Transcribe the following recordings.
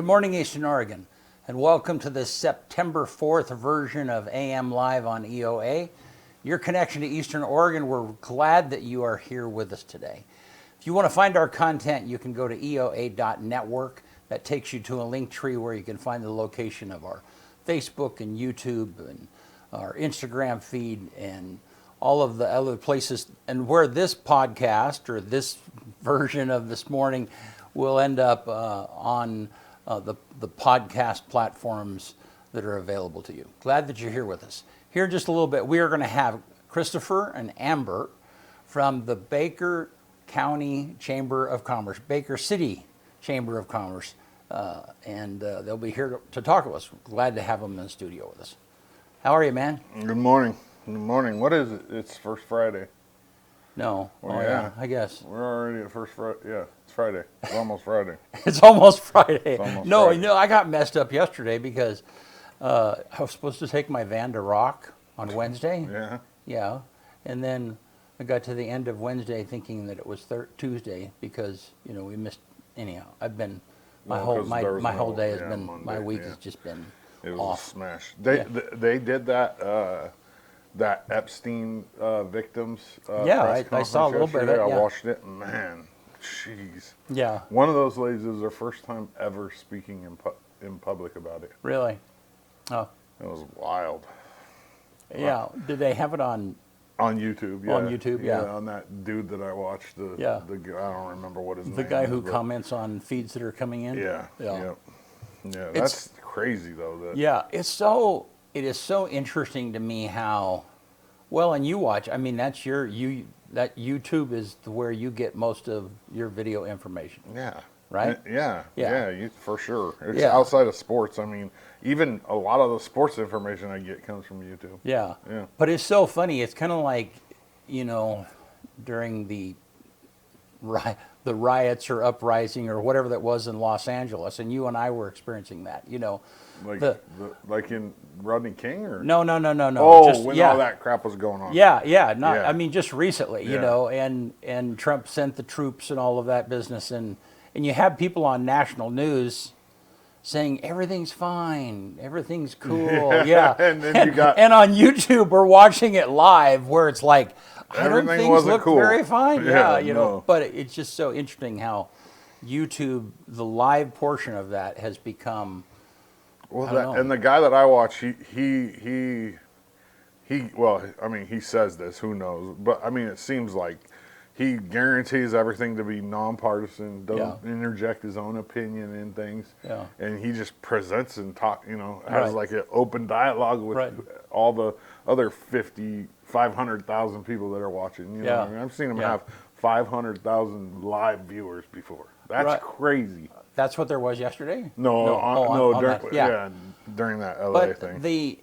Good morning, Eastern Oregon, and welcome to this September 4th version of AM Live on EOA. Your connection to Eastern Oregon, we're glad that you are here with us today. If you want to find our content, you can go to EOA.network. That takes you to a link tree where you can find the location of our Facebook and YouTube and our Instagram feed and all of the other places, and where this podcast or this version of this morning will end up on the podcast platforms that are available to you. Glad that you're here with us. Here in just a little bit, we are going to have Christopher and Amber from the Baker County Chamber of Commerce, Baker City Chamber of Commerce, and they'll be here to talk with us. Glad to have them in the studio with us. How are you, man? Good morning. Good morning. What is it? It's First Friday. No. Well, oh, yeah, I guess. We're already at First Friday. Yeah, it's Friday. It's almost Friday. It's almost Friday. It's almost no, Friday. no, I got messed up yesterday because I was supposed to take my van to Rock on Wednesday. Yeah. Yeah. And then I got to the end of Wednesday thinking that it was Tuesday because, you know, we missed, anyhow. I've been, my whole day has been, Monday, my week has just been It was off. a smash. They did that that Epstein victims press I saw a little bit of it. yesterday. Yeah. I watched it. Man, jeez. Yeah. One of those ladies, it was their first time ever speaking in public about it. Really? Oh. It was wild. Yeah. Did they have it on? On YouTube, yeah. On YouTube, yeah. On that dude that I watched, the I don't remember what his name is. The guy who comments on feeds that are coming in? Yeah. Yeah. That's crazy though. Yeah, it is so interesting to me how, well, and you watch, I mean, that YouTube is where you get most of your video information. Yeah. Right? Yeah, for sure. It's outside of sports. I mean, even a lot of the sports information I get comes from YouTube. Yeah. Yeah. But it's so funny. It's kind of like, you know, during the riots or uprising or whatever that was in Los Angeles, and you and I were experiencing that, you know. Like in Rodney King or? No. Oh, when all that crap was going on. Yeah. I mean, just recently, you know, and Trump sent the troops and all of that business, and you have people on national news saying everything's fine, everything's cool, yeah. And then you got and on YouTube we're watching it live where it's like, I don't think things look cool. very fine, you know. No. But it's just so interesting how YouTube, the live portion of that, has become. Well, and the guy that I watch, he well, I mean, he says this, who knows? But I mean, it seems like he guarantees everything to be nonpartisan, doesn't interject his own opinion in things, and he just presents and has like an open dialogue with all the other 500,000 people that are watching. You know what I mean? I've seen him have 500,000 live viewers before. That's crazy. That's what there was yesterday? During that LA thing.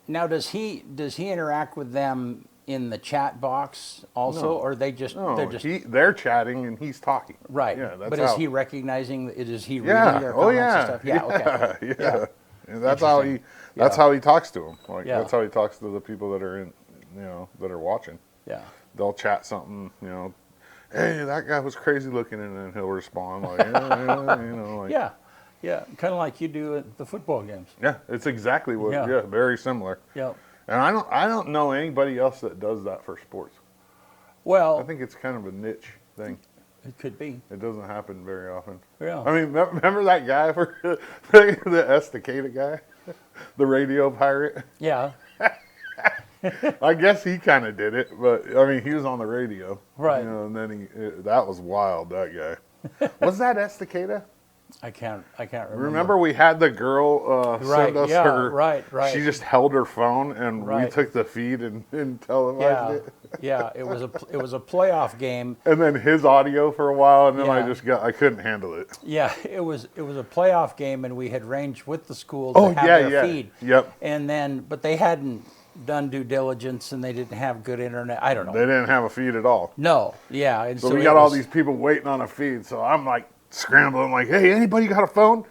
Now does he interact with them in the chat box also, or they're they're chatting and he's talking. Right. Yeah, that's but is he recognizing? Is he reading their comments and stuff? Yeah. And that's how he. That's how he talks to them. That's how he talks to the people that are that are watching. Yeah. They'll chat something. Hey, that guy was crazy looking, and then he'll respond like, like. Yeah. Kind of like you do at the football games. Yeah, it's exactly what. Yeah, very similar. Yeah. And I don't know anybody else that does that for sports. Well, I think it's kind of a niche thing. It could be. It doesn't happen very often. Yeah. I mean, remember that guy the Estacada guy, the radio pirate? Yeah. I guess he kind of did it, but I mean, he was on the radio, right? And then that was wild. That guy was that Estacada. I can't remember. Remember we had the girl send us her. Right. She just held her phone, and we took the feed and televised it. Yeah, it was a playoff game. And then his audio for a while, and then I couldn't handle it. Yeah, it was a playoff game, and we had arranged with the school to have their feed. Yep. And then, but they hadn't done due diligence, and they didn't have good internet. I don't know. They didn't have a feed at all. No. Yeah. And so we got all these people waiting on a feed. So I'm like scrambling, like, hey, anybody got a phone?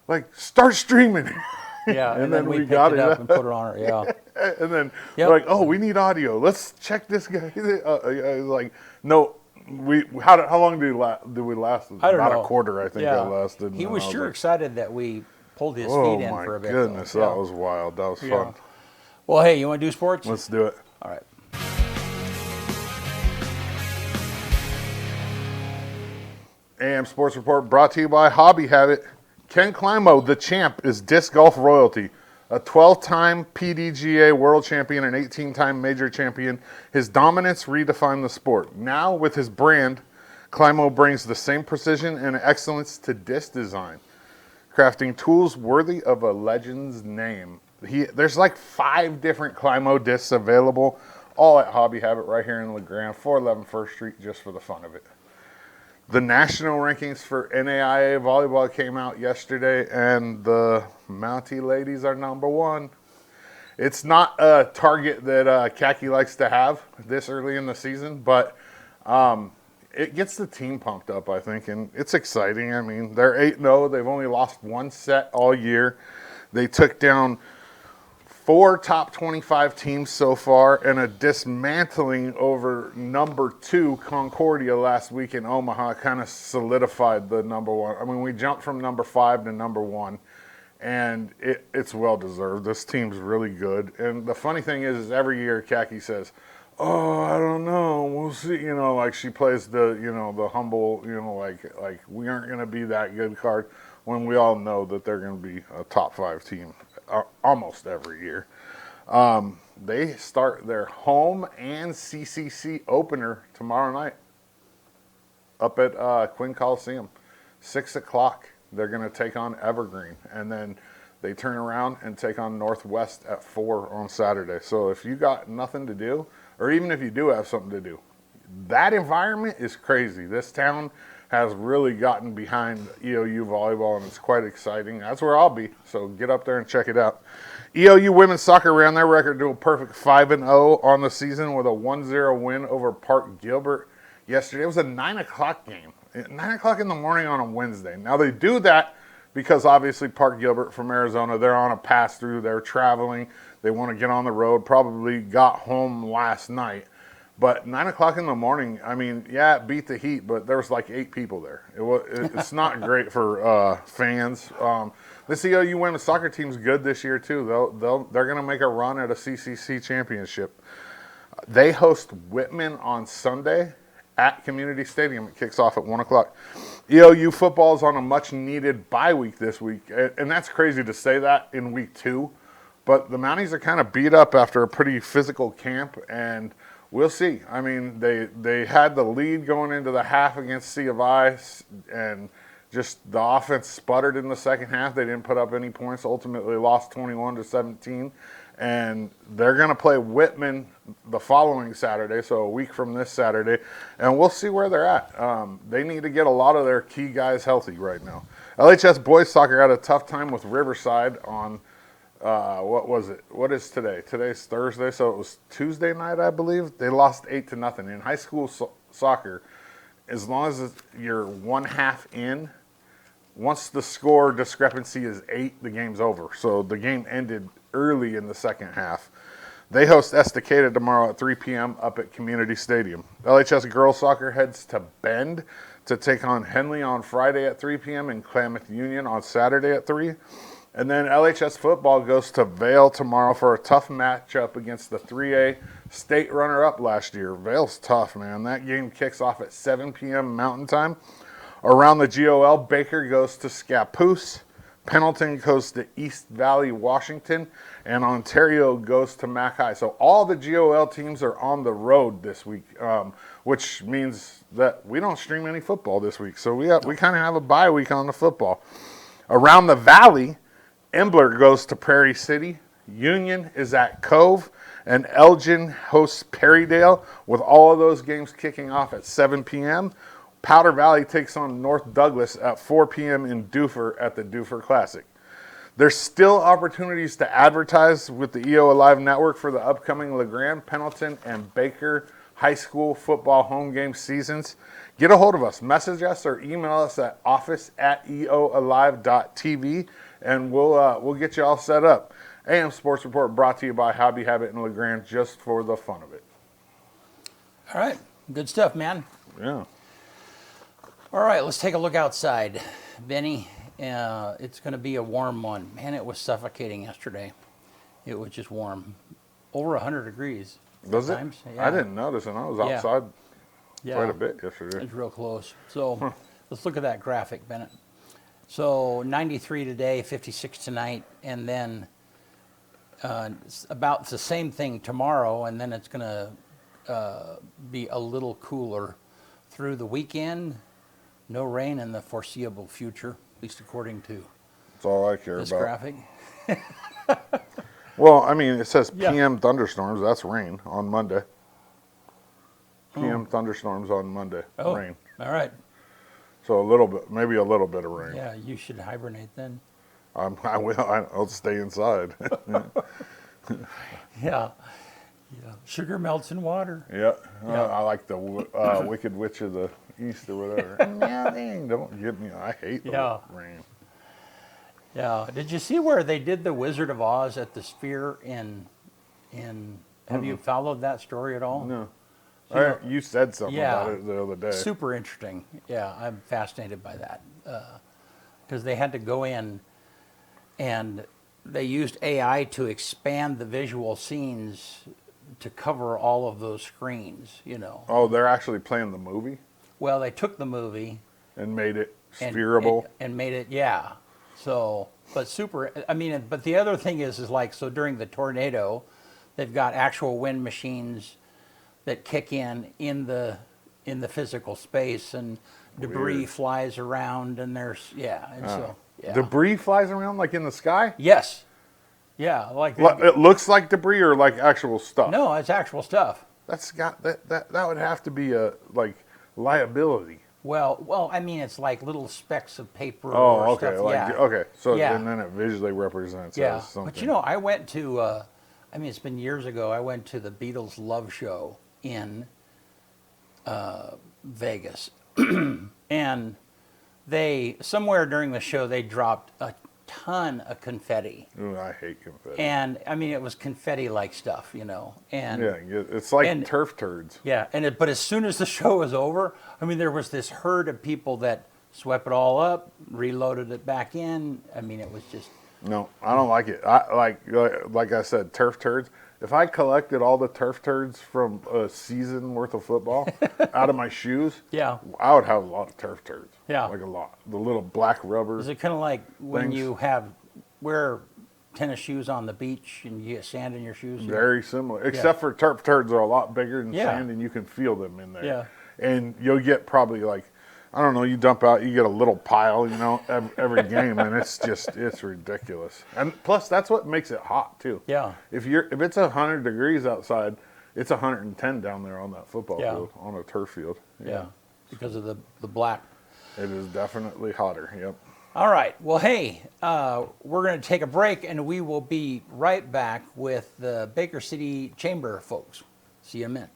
Like, start streaming. Yeah, and then we picked it up and put it on her. Yeah. And then we're like, oh, we need audio. Let's check this guy. Like, no, how long did we last? I don't About know. a quarter, I think Yeah. I lasted. He And was I sure like, excited that we pulled his oh feet in my for a bit. goodness, Though. that was wild. That was fun. Well, hey, you want to do sports? Let's do it. All right. AM Sports Report brought to you by Hobby Habit. Ken Climo, the champ, is disc golf royalty. A 12-time PDGA world champion and 18-time major champion, his dominance redefined the sport. Now, with his brand, Climo brings the same precision and excellence to disc design, crafting tools worthy of a legend's name. There's like 5 different Climo discs available, all at Hobby Habit right here in LeGrand, 411 First Street, just for the fun of it. The national rankings for NAIA volleyball came out yesterday, and the Mountie ladies are number 1. It's not a target that Khaki likes to have this early in the season, but it gets the team pumped up, I think, and it's exciting. I mean, they're 8-0. They've only lost 1 set all year. They took down 4 top 25 teams so far, and a dismantling over number 2 Concordia last week in Omaha kind of solidified the number 1. I mean, we jumped from number 5 to number 1, and it's well deserved. This team's really good. And the funny thing is every year Khaki says, "Oh, I don't know, we'll see." You know, like she plays the the humble, like we aren't going to be that good card, when we all know that they're going to be a top 5 team almost every year. They start their home and CCC opener tomorrow night up at Quinn Coliseum, 6 o'clock. They're going to take on Evergreen, and then they turn around and take on Northwest at 4 on Saturday. So if you got nothing to do, or even if you do have something to do, that environment is crazy. This town has really gotten behind EOU volleyball, and it's quite exciting. That's where I'll be, so get up there and check it out. EOU women's soccer ran their record to a perfect 5-0 on the season with a 1-0 win over Park Gilbert yesterday. It was a 9 o'clock game, 9 o'clock in the morning on a Wednesday. Now, they do that because obviously Park Gilbert from Arizona, they're on a pass-through, they're traveling, they want to get on the road, probably got home last night. But 9 o'clock in the morning, I mean, yeah, it beat the heat, but there was like 8 people there. It's not great for fans. This EOU women's soccer team's good this year too. They're going to make a run at a CCC championship. They host Whitman on Sunday at Community Stadium. It kicks off at 1 o'clock. EOU football is on a much-needed bye week this week, and that's crazy to say that in week 2. But the Mounties are kind of beat up after a pretty physical camp, and we'll see. I mean, they had the lead going into the half against C of I, and just the offense sputtered in the second half. They didn't put up any points, ultimately lost 21-17. And they're going to play Whitman the following Saturday, so a week from this Saturday, and we'll see where they're at. They need to get a lot of their key guys healthy right now. LHS boys soccer had a tough time with Riverside on what was it? What is today? Today's Thursday, so it was Tuesday night, I believe. They lost 8-0. In high school soccer, as long as you're 1 half in, once the score discrepancy is 8, the game's over. So the game ended early in the second half. They host Estacada tomorrow at 3 p.m. up at Community Stadium. LHS girls soccer heads to Bend to take on Henley on Friday at 3 p.m. and Klamath Union on Saturday at 3. And then LHS football goes to Vail tomorrow for a tough matchup against the 3A state runner-up last year. Vail's tough, man. That game kicks off at 7 p.m. Mountain Time. Around the GOL, Baker goes to Scappoose. Pendleton goes to East Valley, Washington. And Ontario goes to Mac High. So all the GOL teams are on the road this week, which means that we don't stream any football this week. So we kind of have a bye week on the football. Around the Valley, Embler goes to Prairie City. Union is at Cove. And Elgin hosts Perrydale, with all of those games kicking off at 7 p.m. Powder Valley takes on North Douglas at 4 p.m. in Dufur at the Dufur Classic. There's still opportunities to advertise with the EOA Live Network for the upcoming LeGrand, Pendleton, and Baker high school football home game seasons. Get a hold of us. Message us or email us at office@eoalive.tv, and we'll get you all set up. AM Sports Report brought to you by Hobby Habit in LeGrand, just for the fun of it. All right. Good stuff, man. Yeah. All right, let's take a look outside. Benny, it's going to be a warm one. Man, it was suffocating yesterday. It was just warm. Over 100 degrees. Was it? Times. Yeah. I didn't notice, and I was outside quite a bit yesterday. It's real close. So let's look at that graphic, Bennett. So 93 today, 56 tonight, and then it's about the same thing tomorrow, and then it's going to be a little cooler through the weekend. No rain in the foreseeable future, at least according to That's all I care this about. graphic. Well, I mean, it says PM thunderstorms. That's rain on Monday. PM thunderstorms on Monday. Oh, rain. All right. So a little bit, maybe a little bit of rain. Yeah, you should hibernate then. I will. I'll stay inside. Yeah. Sugar melts in water. Yeah. Yeah. I like the Wicked Witch of the East or whatever. Yeah, don't get me. I hate the rain. Yeah. Did you see where they did the Wizard of Oz at the Sphere in have you followed that story at all? No. You said something about it the other day. Super interesting. Yeah, I'm fascinated by that. Because they had to go in and they used AI to expand the visual scenes to cover all of those screens, Oh, they're actually playing the movie? Well, they took the movie and made it spherable. And made it, yeah. So, but but the other thing is like, so during the tornado, they've got actual wind machines that kick in the physical space, and debris flies around, and Debris flies around like in the sky? Yes. Yeah, like it looks like debris or like actual stuff? No, it's actual stuff. That would have to be a liability. Well, I mean, it's like little specks of paper. Oh, or okay, stuff. okay. So and then it visually represents as something. But I went to. It's been years ago. I went to the Beatles Love Show in Vegas, and somewhere during the show they dropped a ton of confetti. Ooh, I hate confetti. And it was confetti-like stuff, And it's like turf turds. Yeah, but as soon as the show was over, there was this herd of people that swept it all up, reloaded it back in. It was just. No, I don't like it. I like I said, turf turds. If I collected all the turf turds from a season worth of football out of my shoes, I would have a lot of turf turds. Yeah, like a lot. The little black rubber. Is it kind of like when you wear tennis shoes on the beach and you get sand in your shoes? Very similar, except for turf turds are a lot bigger than sand, and you can feel them in there. Yeah, and you'll get probably I don't know, you dump out, you get a little pile, every game, and it's ridiculous. And plus, that's what makes it hot too. Yeah. If it's 100 degrees outside, it's 110 down there on that football field, on a turf field. Yeah. Because of the black. It is definitely hotter. Yep. All right. Well, hey, we're going to take a break, and we will be right back with the Baker City Chamber folks. See you in a minute.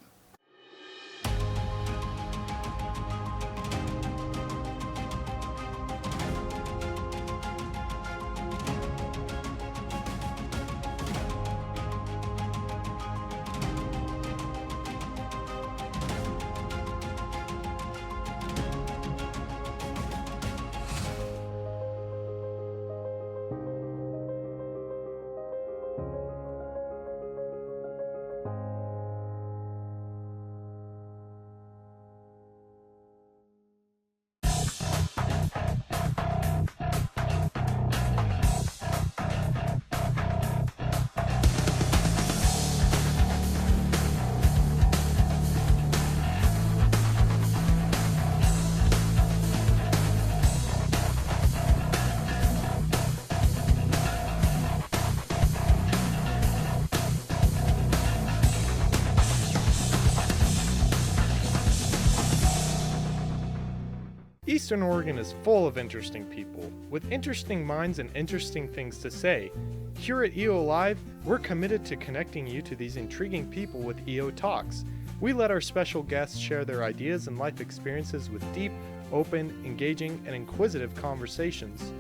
Eastern Oregon is full of interesting people, with interesting minds and interesting things to say. Here at EO Live, we're committed to connecting you to these intriguing people with EO Talks. We let our special guests share their ideas and life experiences with deep, open, engaging, and inquisitive conversations.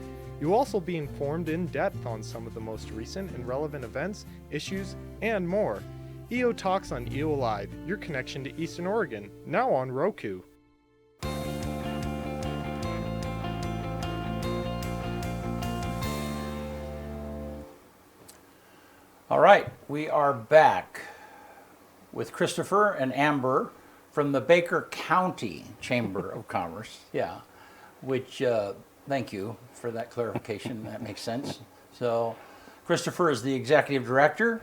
You'll also be informed in depth on some of the most recent and relevant events, issues, and more. EO Talks on EO Live, your connection to Eastern Oregon, now on Roku. All right, we are back with Christopher and Amber from the Baker County Chamber of Commerce. Yeah, which, thank you for that clarification. That makes sense. So, Christopher is the executive director,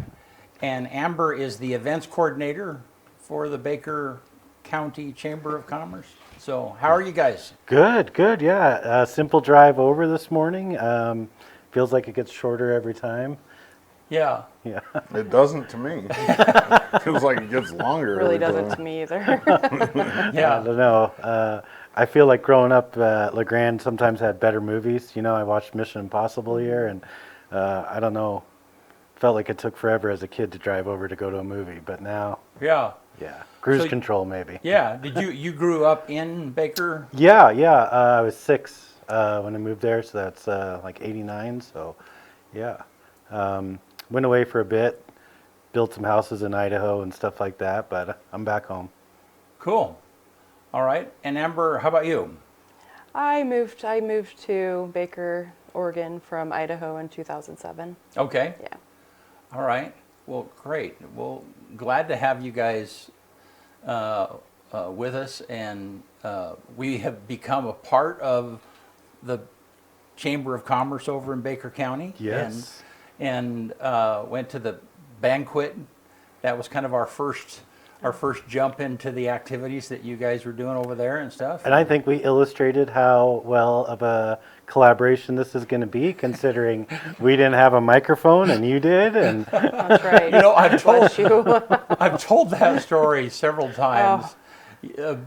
and Amber is the events coordinator for the Baker County Chamber of Commerce. So, how are you guys? Good, good, yeah. Simple drive over this morning. Feels like it gets shorter every time. Yeah. Yeah. It doesn't to me. Feels like it gets longer. Really every doesn't time. to me either. I Yeah. don't know. I feel like growing up, LeGrand sometimes had better movies. You know, I watched Mission Impossible here, and I don't know, felt like it took forever as a kid to drive over to go to a movie. But now, Yeah. yeah, cruise So- control maybe. Yeah. Did you grew up in Baker? Yeah, yeah. I was 6 when I moved there, so that's like 89. So, yeah. Went away for a bit, built some houses in Idaho and stuff like that, but I'm back home. Cool. All right. And Amber, how about you? I moved to Baker, Oregon from Idaho in 2007. Okay. Yeah. All right. Well, great. Well, glad to have you guys with us, and we have become a part of the Chamber of Commerce over in Baker County. Yes. And went to the banquet. That was kind of our first jump into the activities that you guys were doing over there and stuff. And I think we illustrated how well of a collaboration this is going to be, considering we didn't have a microphone and you did. And That's right. You know, I've Bless told you. I've told that story several times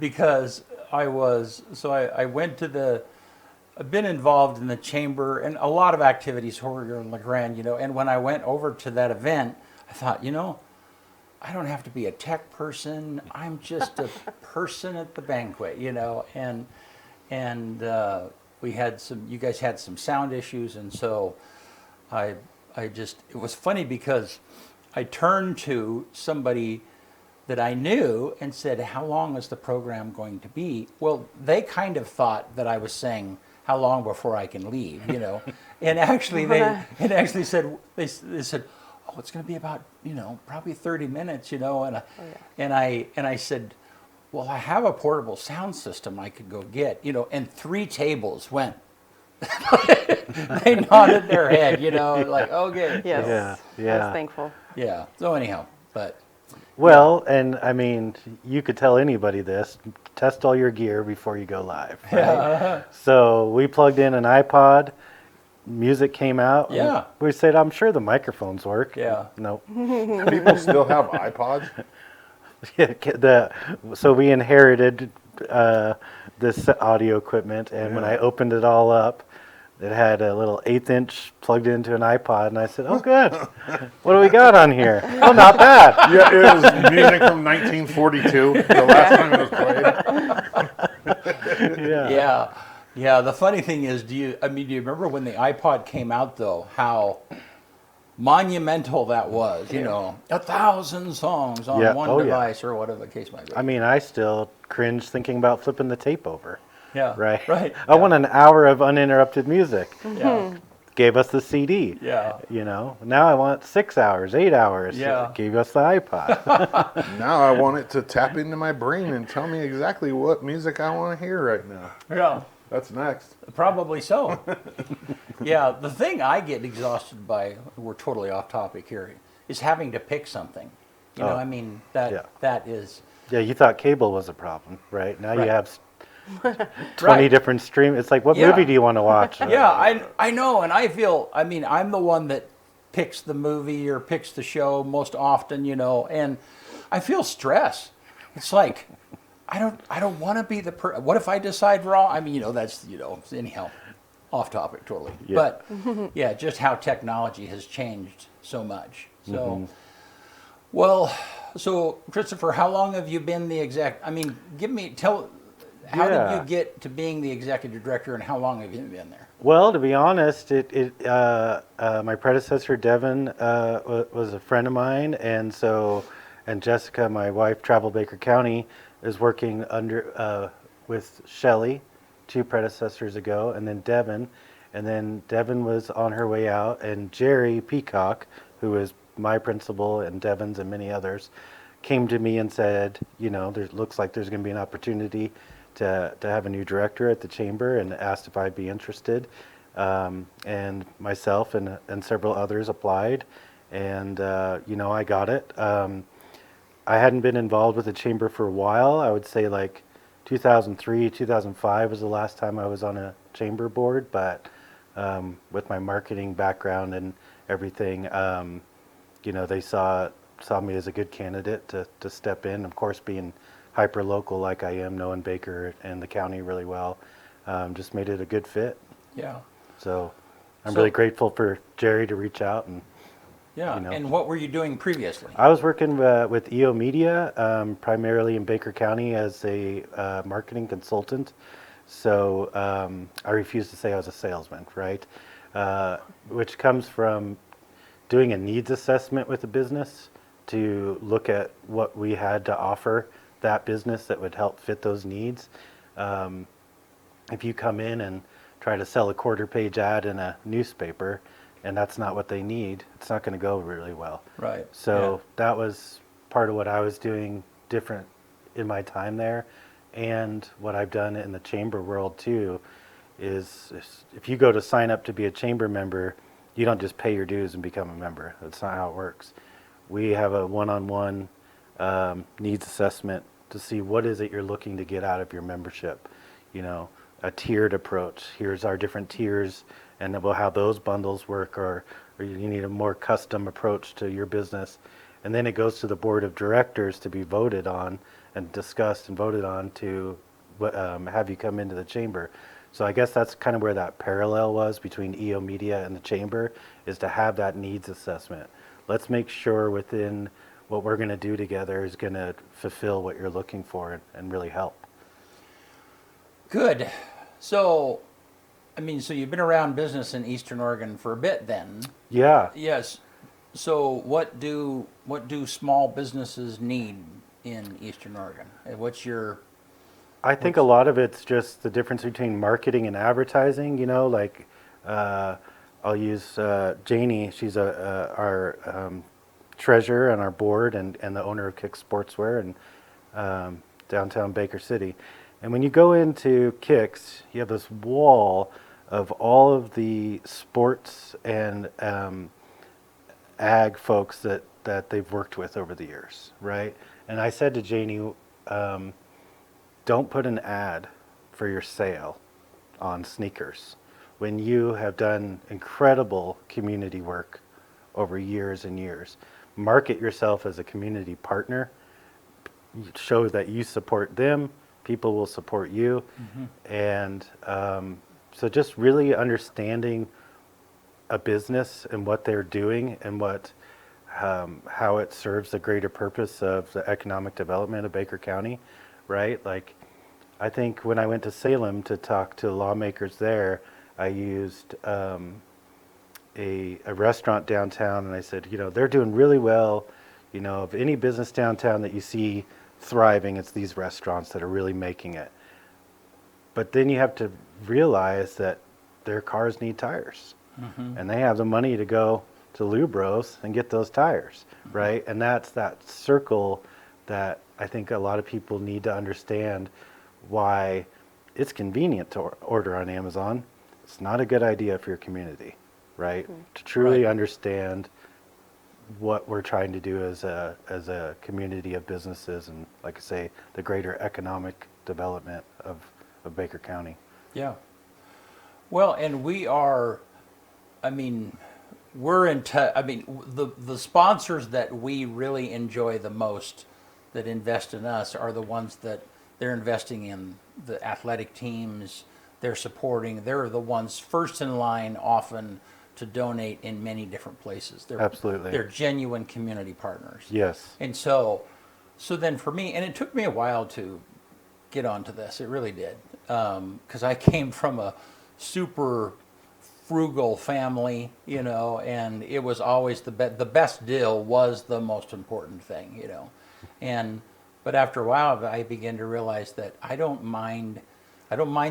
because I went to I've been involved in the chamber and a lot of activities over in LeGrand, you know, and when I went over to that event, I thought, you know, I don't have to be a tech person. I'm just a person at the banquet, you know, and you guys had some sound issues, and so it was funny because I turned to somebody that I knew and said, how long is the program going to be? Well, they kind of thought that I was saying, how long before I can leave, you know? And actually said, they said, oh, it's going to be about, you know, probably 30 minutes, you know? And I said, well, I have a portable sound system I could go get, you know, and 3 tables went. They nodded their head, you know, like, okay. Yes. Yeah, I yeah. was thankful. Yeah. So anyhow, but well, and I mean, you could tell anybody this, test all your gear before you go live. Right? yeah. So we plugged in an iPod, music came out. and Yeah. We said, I'm sure the microphones work. Yeah. Nope. People still have iPods. So we inherited this audio equipment, and when I opened it all up, it had a little 1/8" plugged into an iPod, and I said, "Oh, good. What do we got on here? Oh, not bad." Yeah, it was music from 1942. The last time it was played. Yeah. Yeah. The funny thing is, do you remember when the iPod came out though, how monumental that was, you know, 1,000 songs on Yeah. one Oh, yeah. device or whatever the case might be. I mean, I still cringe thinking about flipping the tape over. yeah. Right. Right. I want an hour of uninterrupted music. Yeah. Gave us the CD. Yeah. You know, now I want 6 hours, 8 hours. Yeah. Gave us the iPod. Now I want it to tap into my brain and tell me exactly what music I want to hear right now. Yeah. That's next. Probably so. Yeah, the thing I get exhausted by, we're totally off topic here, is having to pick something. You know, Oh, I mean, that is, Yeah, you thought cable was a problem, right? Now Right. you have 20 Right. different stream. It's like, what Yeah. movie do you want to watch? yeah, I know, and I feel, I mean, I'm the one that picks the movie or picks the show most often, you know, and I feel stress. It's like, I don't want to be what if I decide wrong? I mean, you know, that's, you know, anyhow, off topic totally. Yeah. But yeah, just how technology has changed so much. So, well, so Christopher, how long have you been the how did Yeah. you get to being the executive director, and how long have you been there? Well, to be honest, my predecessor Devin was a friend of mine, and Jessica, my wife, traveled Baker County, is working with Shelley 2 predecessors ago, and then Devin was on her way out, and Jerry Peacock, who was my principal and Devin's and many others, came to me and said, there looks like there's going to be an opportunity to have a new director at the chamber, and asked if I'd be interested. And myself and several others applied, and I got it. I hadn't been involved with the chamber for a while. I would say like 2003, 2005 was the last time I was on a chamber board, but with my marketing background and everything, they saw me as a good candidate to step in. Of course, being hyper local like I am, knowing Baker and the county really well, just made it a good fit. Yeah. So I'm really grateful for Jerry to reach out. And yeah. And what were you doing previously? I was working with EO Media, primarily in Baker County as a marketing consultant. So I refuse to say I was a salesman, right? Which comes from doing a needs assessment with a business to look at what we had to offer that business that would help fit those needs. If you come in and try to sell a quarter-page ad in a newspaper, and that's not what they need, it's not going to go really well. Right. So that was part of what I was doing different in my time there. And what I've done in the chamber world too is if you go to sign up to be a chamber member, you don't just pay your dues and become a member. That's not how it works. We have a one-on-one needs assessment to see what is it you're looking to get out of your membership. A tiered approach. Here's our different tiers and about how those bundles work, or you need a more custom approach to your business. And then it goes to the board of directors to be voted on and discussed and voted on to have you come into the chamber. So I guess that's kind of where that parallel was between EO Media and the chamber, is to have that needs assessment. Let's make sure within what we're going to do together is going to fulfill what you're looking for and really help. Good. So, so you've been around business in Eastern Oregon for a bit then. Yeah. Yes. So what do small businesses need in Eastern Oregon? I think a lot of it's just the difference between marketing and advertising. I'll use Janie. She's our treasurer on our board and the owner of Kick Sportswear in downtown Baker City. And when you go into Kicks, you have this wall of all of the sports and ag folks that they've worked with over the years, right? And I said to Janie, don't put an ad for your sale on sneakers when you have done incredible community work over years and years. Market yourself as a community partner. Show that you support them. People will support you. Mm-hmm. And so just really understanding a business and what they're doing and how it serves the greater purpose of the economic development of Baker County, right? Like, I think when I went to Salem to talk to lawmakers there, I used a restaurant downtown, and I said, they're doing really well. Of any business downtown that you see thriving, it's these restaurants that are really making it. But then you have to realize that their cars need tires. Mm-hmm. And they have the money to go to Lubros and get those tires, mm-hmm. right? And that's that circle that I think a lot of people need to understand, why it's convenient to order on Amazon. It's not a good idea for your community, right? Mm-hmm. To truly understand what we're trying to do as a community of businesses and, like I say, the greater economic development of Baker County. Yeah. Well, and we are, we're in the sponsors that we really enjoy the most that invest in us are the ones that they're investing in the athletic teams, they're supporting, they're the ones first in line often to donate in many different places. Absolutely. They're genuine community partners. Yes. And so then for me, and it took me a while to get onto this, it really did, because I came from a super frugal family, and it was always the best deal was the most important thing, but after a while I began to realize that I don't mind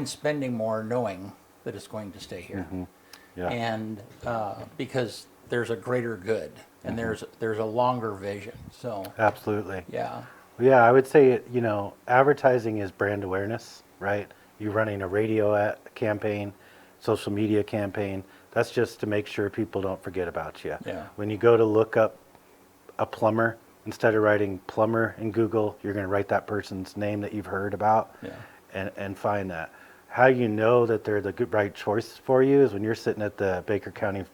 spending more knowing that it's going to stay here. Mm-hmm. Yeah. And because there's a greater good and there's a longer vision. So Absolutely. yeah, Yeah, I would say, advertising is brand awareness, right? You're running a radio campaign, social media campaign. That's just to make sure people don't forget about you. Yeah. When you go to look up a plumber, instead of writing plumber in Google, you're going to write that person's name that you've heard about and find that. How you know that they're the right choice for you is when you're sitting at the Baker County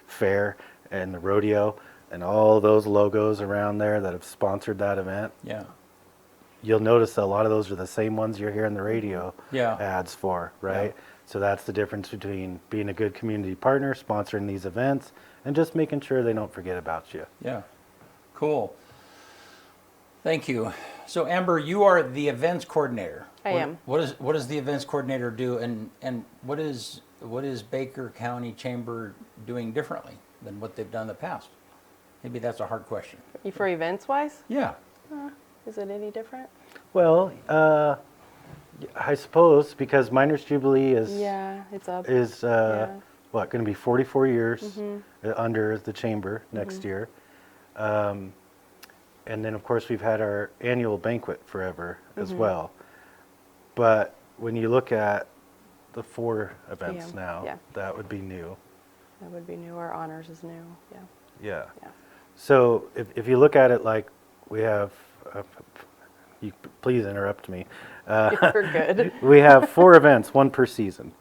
Fair and the rodeo and all those logos around there that have sponsored that event. yeah, You'll notice that a lot of those are the same ones you're hearing the radio Yeah. ads for, right? Yeah. So that's the difference between being a good community partner, sponsoring these events, and just making sure they don't forget about you. yeah. Cool. Thank you. So Amber, you are the events coordinator. I am. What does the events coordinator do, and what is Baker County Chamber doing differently than what they've done in the past? Maybe that's a hard question. For events wise, Yeah. is it any different? Well, I suppose because Miners Jubilee is Yeah, it's up. going to be 44 years under the chamber next year. And then, of course, we've had our annual banquet forever as well. But when you look at the 4 events now, that would be new. That would be new. Our honors is new. Yeah. Yeah. Yeah. So if you look at it like we have, you please interrupt me. You're good. We have 4 events, 1 per season.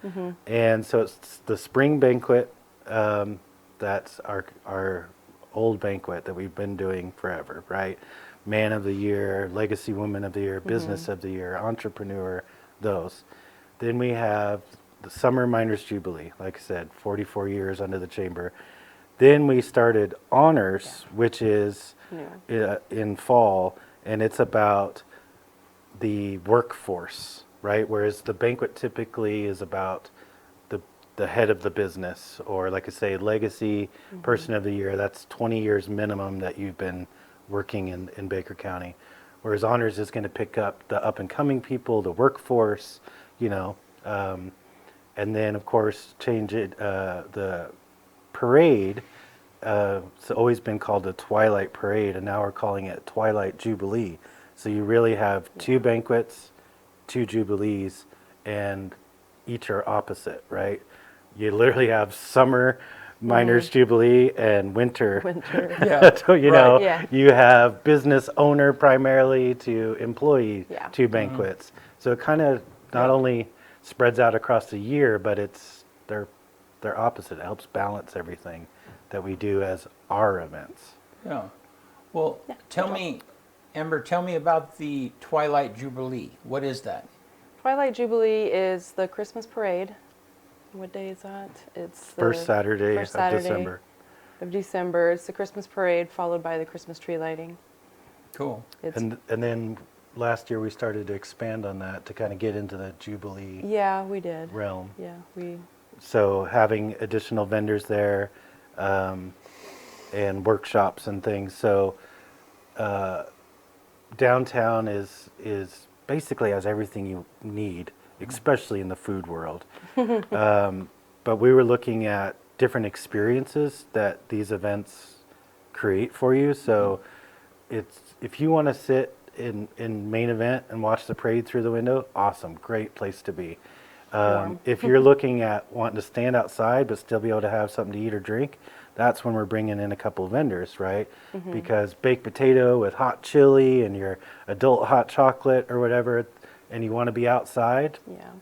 And so it's the spring banquet, that's our old banquet that we've been doing forever, right? Man of the Year, Legacy Woman of the Year, Business of the Year, Entrepreneur, those. Then we have the Summer Miners Jubilee, like I said, 44 years under the chamber. Then we started Honors, which is in fall, and it's about the workforce, right? Whereas the banquet typically is about the head of the business, or like I say, legacy person of the year. That's 20 years minimum that you've been working in Baker County. Whereas Honors is going to pick up the up and coming people, the workforce, and then of course change it. The parade, it's always been called the Twilight Parade, and now we're calling it Twilight Jubilee. So you really have 2 banquets, 2 jubilees, and each are opposite, right? You literally have summer Miners Jubilee and winter. Yeah. So, you have business owner primarily to employee, Yeah. 2 banquets. So it kind of not only spreads out across the year, but they're opposite. It helps balance everything that we do as our events. Yeah. Well, tell me, Amber, tell me about the Twilight Jubilee. What is that? Twilight Jubilee is the Christmas parade. What day is that? It's the First Saturday first of Saturday December. of December. It's the Christmas parade followed by the Christmas tree lighting. Cool. It's And then last year we started to expand on that to kind of get into the Jubilee we did. realm. Yeah, we So having additional vendors there and workshops and things. So downtown is basically has everything you need, especially in the food world. But we were looking at different experiences that these events create for you. So if you want to sit in main event and watch the parade through the window, awesome, great place to be. Warm. If you're looking at wanting to stand outside but still be able to have something to eat or drink, that's when we're bringing in a couple of vendors, right? Because baked potato with hot chili and your adult hot chocolate or whatever, and you want to be outside,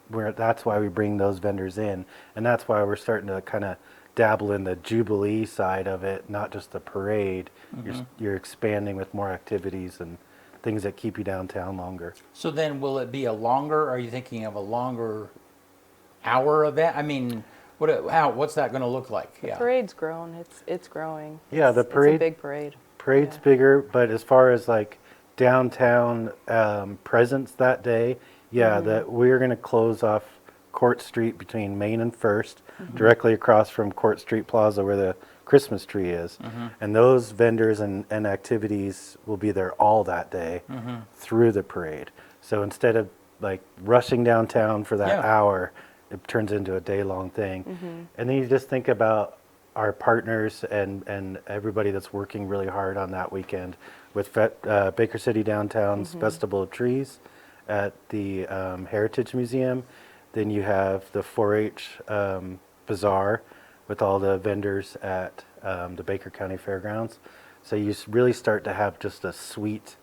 that's why we bring those vendors in. And that's why we're starting to kind of dabble in the Jubilee side of it, not just the parade. You're expanding with more activities and things that keep you downtown longer. So then will it be a longer, are you thinking of a longer hour event? I mean, what's that going to look like? The parade's grown. It's growing. Yeah, the It's parade- a big parade. Parade's bigger, but as far as like downtown presence that day, that we're going to close off Court Street between Main and First, directly across from Court Street Plaza where the Christmas tree is. And those vendors and activities will be there all that day through the parade. So instead of like rushing downtown for that hour, it turns into a day-long thing. And then you just think about our partners and everybody that's working really hard on that weekend with Baker City Downtown's Festival of Trees at the Heritage Museum. Then you have the 4-H Bazaar with all the vendors at the Baker County Fairgrounds. So you really start to have just a suite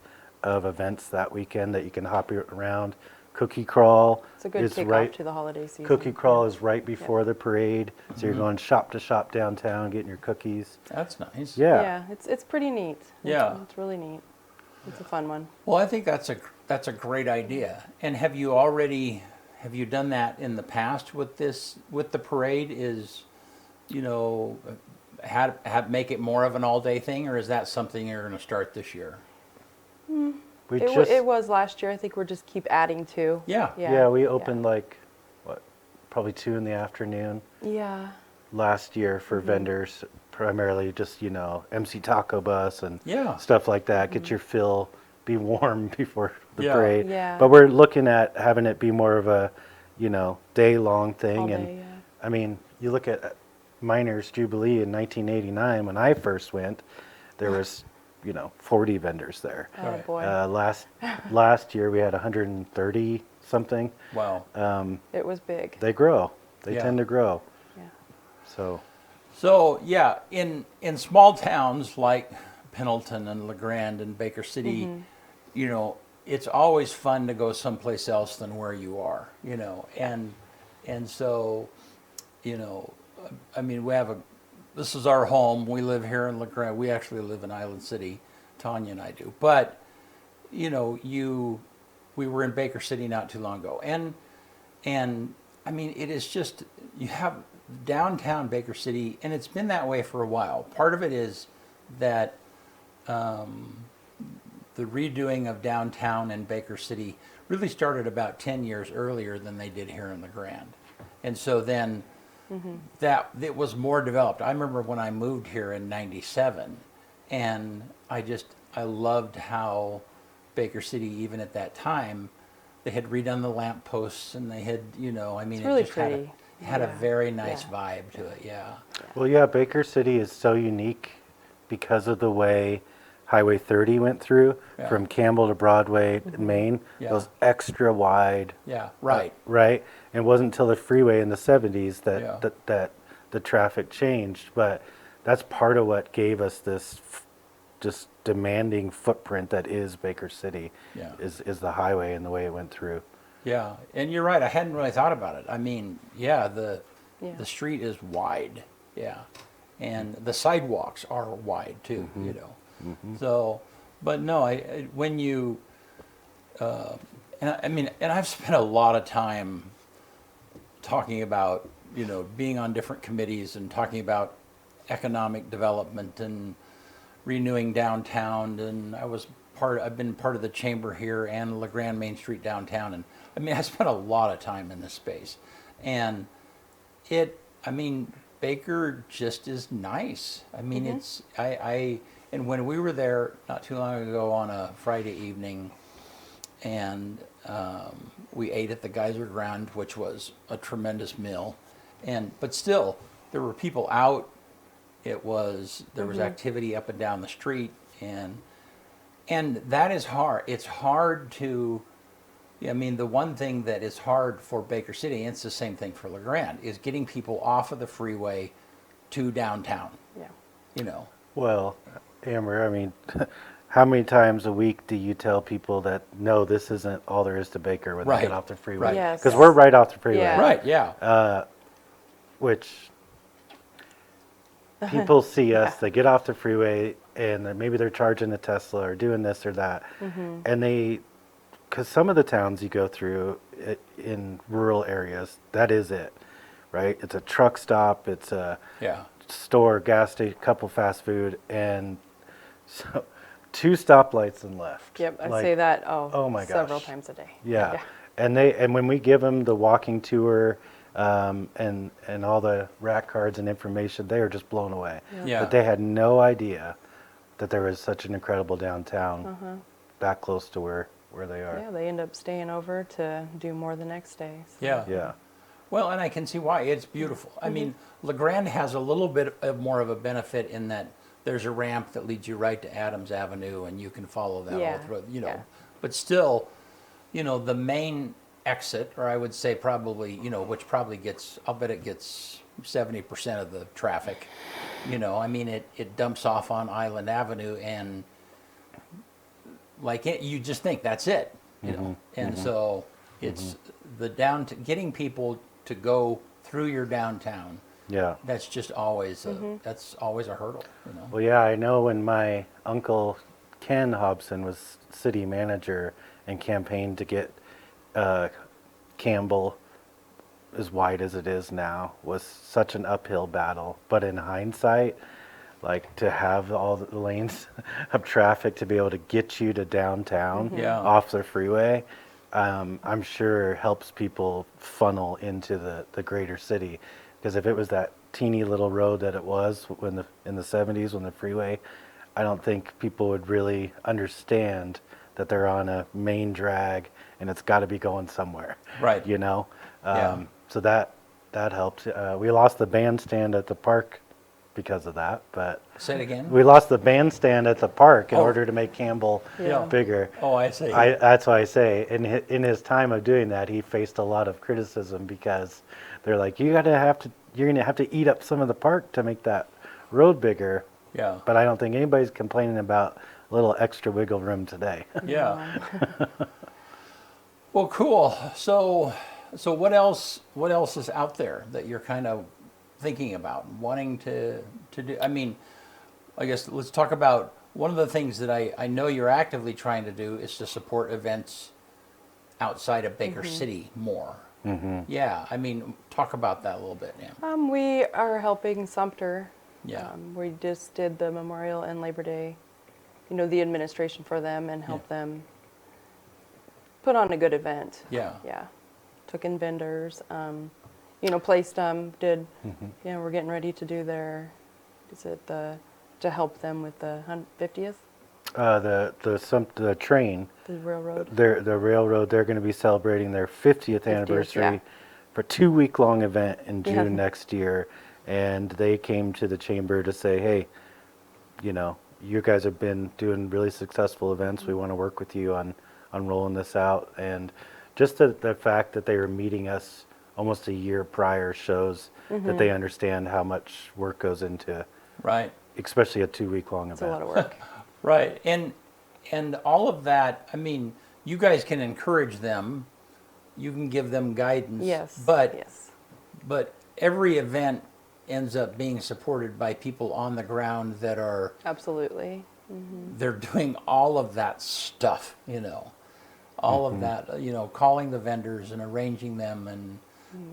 of events that weekend that you can hop around. Cookie Crawl It's a good is kickoff right. to the holiday season. Cookie Crawl Yeah. is right before the parade, so you're going shop to shop downtown, getting your cookies. That's nice. Yeah. Yeah, it's pretty neat. Yeah. It's really neat. It's a fun one. Well, I think that's a great idea. And have you done that in the past with the parade? Is, make it more of an all-day thing, or is that something you're going to start this year? We It was last year. I think we're just keep adding to. Yeah. Yeah, we opened probably 2 in the afternoon Yeah. last year for vendors, primarily just, MC Taco Bus and Yeah. stuff like that. Get your fill, be warm before the Yeah. parade. Yeah. But we're looking at having it be more of a, day-long thing. All and day, yeah. I mean, you look at Miners Jubilee in 1989 when I first went, there was, 40 vendors there. Oh Right. boy. Last year we had 130 something. Wow. It was big. They grow. They Yeah. tend to grow. Yeah. So yeah, in small towns like Pendleton and LeGrand and Baker City, it's always fun to go someplace else than where you are, and so, I mean, this is our home. We live here in LeGrand. We actually live in Island City, Tanya and I do. But, we were in Baker City not too long ago, and I mean, it is just, you have downtown Baker City, and it's been that way for a while. Part of it is that the redoing of downtown in Baker City really started about 10 years earlier than they did here in LeGrand. And so then that it was more developed. I remember when I moved here in 97, and I loved how Baker City, even at that time, they had redone the lamp posts, and they had, I mean, It's really it just pretty. had a Yeah. very nice Yeah. vibe to it, yeah. Well, yeah, Baker City is so unique because of the way Highway 30 went through Yeah. from Campbell to Broadway, Maine. Yeah. Those extra wide. Yeah, right. Right. And it wasn't until the freeway in the 70s that, Yeah. that the traffic changed. But that's part of what gave us this just demanding footprint that is Baker City. Yeah. Is the highway and the way it went through. Yeah, and you're right. I hadn't really thought about it. I mean, yeah, the street is wide, yeah, and the sidewalks are wide too. So, but no, when you, and I've spent a lot of time talking about being on different committees and talking about economic development and renewing downtown, and I've been part of the chamber here and LeGrand Main Street downtown, and I mean, I spent a lot of time in this space, and Baker just is nice. I mean, it's, and when we were there not too long ago on a Friday evening, and we ate at the Geyser Ground, which was a tremendous meal, but still, there were people out. There was activity up and down the street, and that is hard. It's hard to, I mean, the one thing that is hard for Baker City, and it's the same thing for LeGrand, is getting people off of the freeway to downtown. Yeah. Well, Amber, I mean, how many times a week do you tell people that, no, this isn't all there is to Baker when they Right. get off the freeway? Right. Yes. Because we're right off the freeway. Yeah. Right, yeah. Which people see us, they get off the freeway, and then maybe they're charging a Tesla or doing this or that. And because some of the towns you go through in rural areas, that is it, right? It's a truck stop, it's a Yeah. store, gas station, couple fast food, and so 2 stoplights and left. Yep. I Like, say that. oh my Several gosh. times a day. Yeah. And when we give them the walking tour and all the rack cards and information, they are just blown away. Yeah. But they had no idea that there was such an incredible downtown that close to where they are. Yeah. They end up staying over to do more the next day. So. Yeah. Yeah. Well, and I can see why. It's beautiful. I mean, LeGrand has a little bit of more of a benefit in that there's a ramp that leads you right to Adams Avenue, and you can follow that all Yeah, through, you know. yeah. But still, you know, the main exit, or I would say probably, you know, which probably gets, I'll bet it gets 70% of the traffic. You know, I mean, it dumps off on Island Avenue, and like you just think that's it, you know. And so it's the getting people to go through your downtown. Yeah. That's just always that's always a hurdle, you know. Well, yeah, I know when my uncle Ken Hobson was city manager and campaigned to get Campbell as wide as it is now was such an uphill battle. But in hindsight, like to have all the lanes of traffic to be able to get you to downtown Yeah. off the freeway, I'm sure helps people funnel into the greater city. Because if it was that teeny little road that it was in the 70s when the freeway, I don't think people would really understand that they're on a main drag and it's got to be going somewhere. Right. You know? Yeah. So that helped. We lost the bandstand at the park because of that, but Say it again. we lost the bandstand at the park in Oh. order to make Campbell Yeah. bigger. Oh, I see. That's why I say, in his time of doing that, he faced a lot of criticism because they're like, you're gonna have to eat up some of the park to make that road bigger. Yeah. But I don't think anybody's complaining about a little extra wiggle room today. Yeah. Well, cool. So what else is out there that you're kind of thinking about, wanting to do? I mean, I guess let's talk about one of the things that I know you're actively trying to do is to support events outside of Baker City more. Yeah, I mean, talk about that a little bit, Nam. We are helping Sumter. Yeah. We just did the Memorial and Labor Day, you know, the administration for them and help Yeah. them put on a good event. Yeah. Yeah. Took in vendors, you know, placed them, did, you know, we're getting ready to do to help them with the 50th, The train, the railroad. the railroad, they're going to be celebrating their 50th anniversary yeah. for a 2-week-long event in Yeah. June next year. And they came to the chamber to say, hey, you know, you guys have been doing really successful events. We want to work with you on rolling this out. And just the fact that they were meeting us almost a year prior shows that they understand how much work goes into, Right. especially a 2-week-long It's a event. lot of work. Right. And all of that, I mean, you guys can encourage them. You can give them guidance. Yes. But yes. but every event ends up being supported by people on the ground that are Absolutely. they're doing all of that stuff, you know. All of that, you know, calling the vendors and arranging them and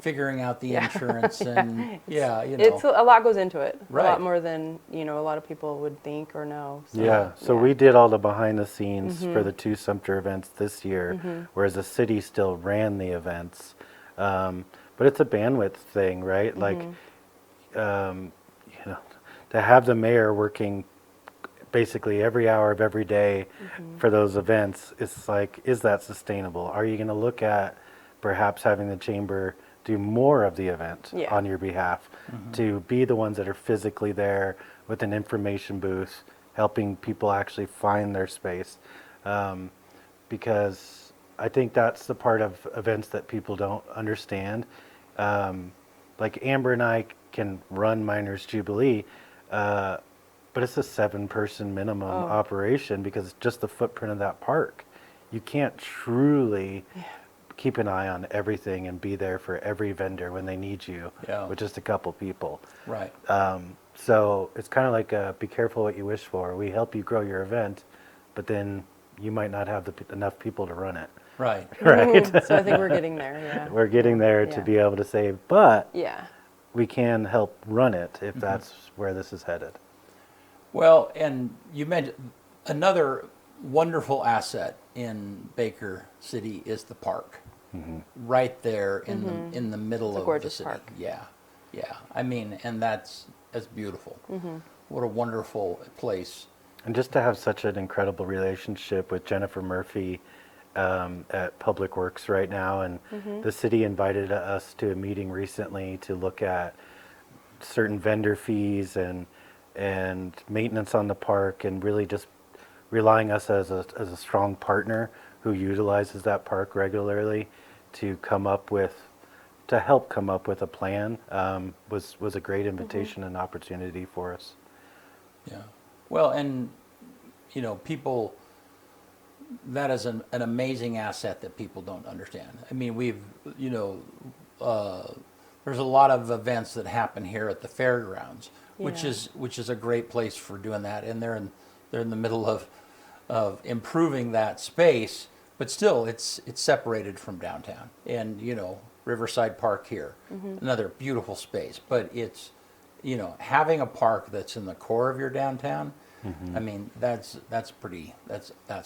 figuring out the insurance and yeah, you know. It's a lot goes into it. Right. A lot more than, you know, a lot of people would think or know. So, Yeah, so yeah. we did all the behind the scenes for the 2 Sumter events this year, whereas the city still ran the events. But it's a bandwidth thing, right? Like, you know, to have the mayor working basically every hour of every day for those events, it's like, is that sustainable? Are you going to look at perhaps having the chamber do more of the event Yeah. on your behalf, to be the ones that are physically there with an information booth, helping people actually find their space? Because I think that's the part of events that people don't understand. Like Amber and I can run Miners Jubilee, but it's a 7-person minimum operation because it's just the footprint of that park. You can't truly keep an eye on everything and be there for every vendor when they need you with just a couple people. Right. So it's kind of like be careful what you wish for. We help you grow your event, but then you might not have enough people to run it. Right. Right? So I think we're getting there, yeah. We're getting there to Yeah. be able to say, but Yeah. we can help run it if that's where this is headed. Well, and you mentioned another wonderful asset in Baker City is the park, right there in the middle It's a of the gorgeous city. park. Yeah, yeah. I mean, and that's beautiful. What a wonderful place. And just to have such an incredible relationship with Jennifer Murphy at Public Works right now, and the city invited us to a meeting recently to look at certain vendor fees and maintenance on the park, and really just relying us as a strong partner who utilizes that park regularly to help come up with a plan, was a great invitation and opportunity for us. Yeah. Well, and, you know, people, that is an amazing asset that people don't understand. I mean, you know, there's a lot of events that happen here at the fairgrounds, which Yeah. is a great place for doing that. And they're in the middle of improving that space, but still it's separated from downtown. And, you know, Riverside Park here, another beautiful space, but it's, you know, having a park that's in the core of your downtown, I mean, that's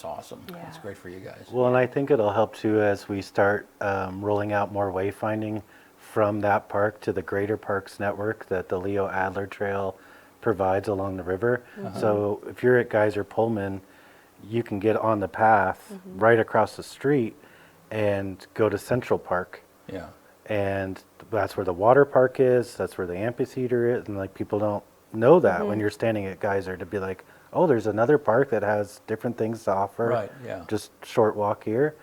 awesome. Yeah. That's great for you guys. Well, and I think it'll help too as we start rolling out more wayfinding from that park to the greater parks network that the Leo Adler Trail provides along the river. So if you're at Geyser Pullman, you can get on the path right across the street and go to Central Park. Yeah. And that's where the water park is, that's where the amphitheater is, and like people don't know that when you're standing at Geyser, to be like, oh, there's another park that has different things to offer. Right, yeah. Just short walk here.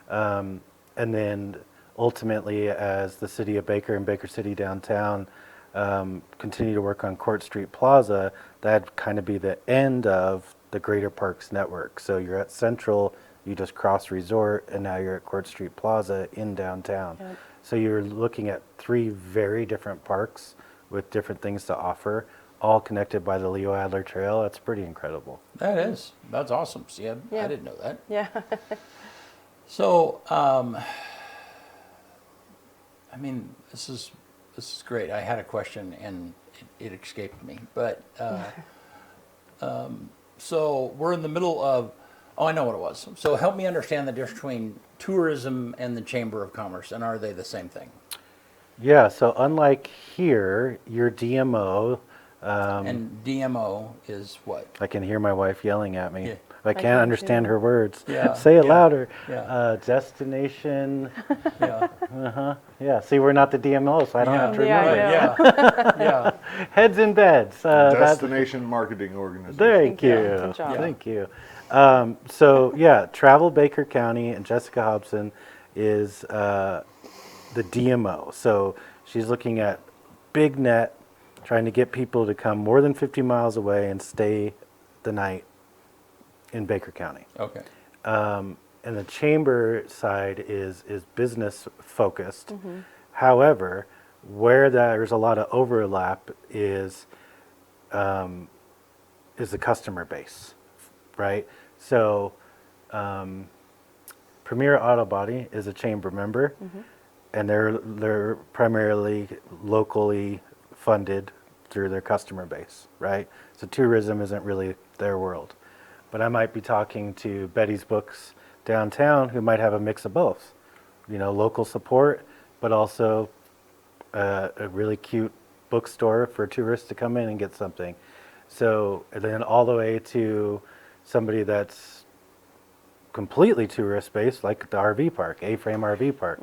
And then ultimately, as the city of Baker and Baker City downtown continue to work on Court Street Plaza, that'd kind of be the end of the Greater Parks Network. So you're at Central, you just cross Resort, and now you're at Court Street Plaza in downtown. Yep. So you're looking at 3 very different parks with different things to offer, all connected by the Leo Adler Trail. That's pretty incredible. That's awesome. See, I Yeah. didn't know that. Yeah. So, I mean, this is great. I had a question and it escaped me, but so we're in the middle of. Oh, I know what it was. So help me understand the difference between tourism and the Chamber of Commerce, and are they the same thing? Yeah, so unlike here, your DMO, And DMO is what? I can hear my wife yelling at me. Yeah. I can can't understand too. her words. Yeah, Say it yeah, louder. yeah. Destination. Yeah. Yeah, see, we're not the DMO, so I don't have to Yeah, remember. I know. Yeah. Yeah. Heads in beds. Destination marketing organization. Thank you. Good job. Thank you. So yeah, Travel Baker County, and Jessica Hobson is the DMO. So she's looking at big net, trying to get people to come more than 50 miles away and stay the night in Baker County. Okay. And the chamber side is business focused. However, where there's a lot of overlap is the customer base, right? So Premier Auto Body is a chamber member, and they're primarily locally funded through their customer base, right? So tourism isn't really their world. But I might be talking to Betty's Books downtown, who might have a mix of both, you know, local support, but also a really cute bookstore for tourists to come in and get something. So, and then all the way to somebody that's completely tourist based, like the RV park, A-Frame RV park.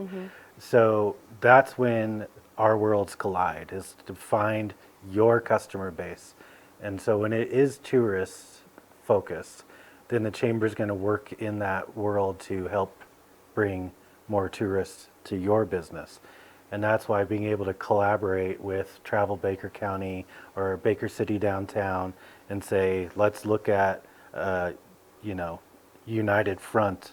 So that's when our worlds collide, is to find your customer base. And so when it is tourist focused, then the chamber is going to work in that world to help bring more tourists to your business. And that's why being able to collaborate with Travel Baker County or Baker City downtown and say, let's look at, united front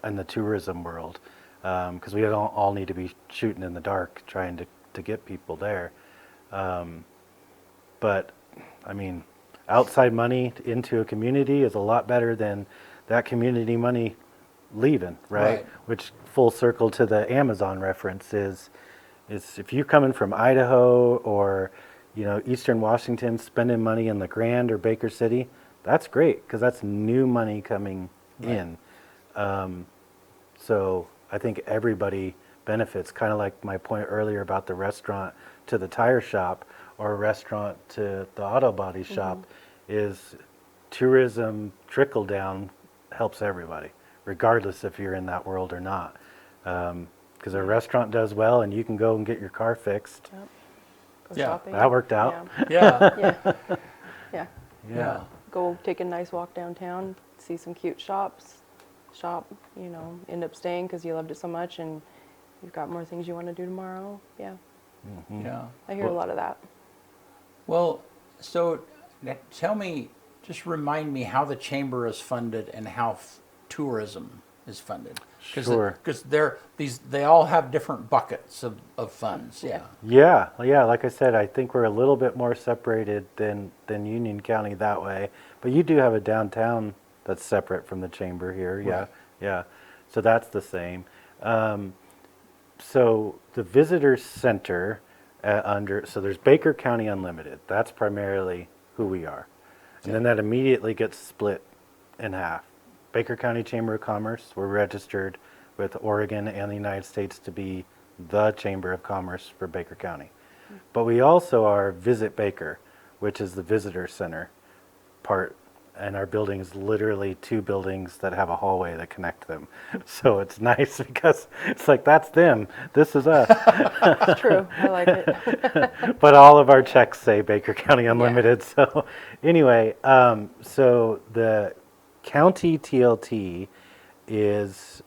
in the tourism world, because we don't all need to be shooting in the dark trying to get people there. But I mean, outside money into a community is a lot better than that community money leaving, right? Which full circle to the Amazon reference is if you're coming from Idaho or, Eastern Washington, spending money in LeGrand or Baker City, that's great because that's new money coming in. So I think everybody benefits, kind of like my point earlier about the restaurant to the tire shop or a restaurant to the auto body shop, is tourism trickle down helps everybody, regardless if you're in that world or not. Because a restaurant does well, and you can go and get your car fixed. Yep. Go Yeah. shopping. That worked out. Yeah. Yeah. Yeah. Yeah. Go take a nice walk downtown, see some cute shops, shop, end up staying because you loved it so much and you've got more things you want to do tomorrow. Yeah. Yeah. I hear a lot of that. Well, so tell me, just remind me how the chamber is funded and how tourism is funded. Sure. Because they all have different buckets of funds. Yeah. Yeah, like I said, I think we're a little bit more separated than Union County that way. But you do have a downtown that's separate from the chamber here. Yeah, Right. yeah. So that's the same. So the visitor center so there's Baker County Unlimited. That's primarily who we are. And then that immediately gets split in half. Baker County Chamber of Commerce, we're registered with Oregon and the United States to be the Chamber of Commerce for Baker County. But we also are Visit Baker, which is the visitor center part. And our building is literally 2 buildings that have a hallway that connect them. So it's nice because it's like, that's them, this is us. It's true. I like it. But all of our checks say Baker County Unlimited. So anyway, so the county TLT is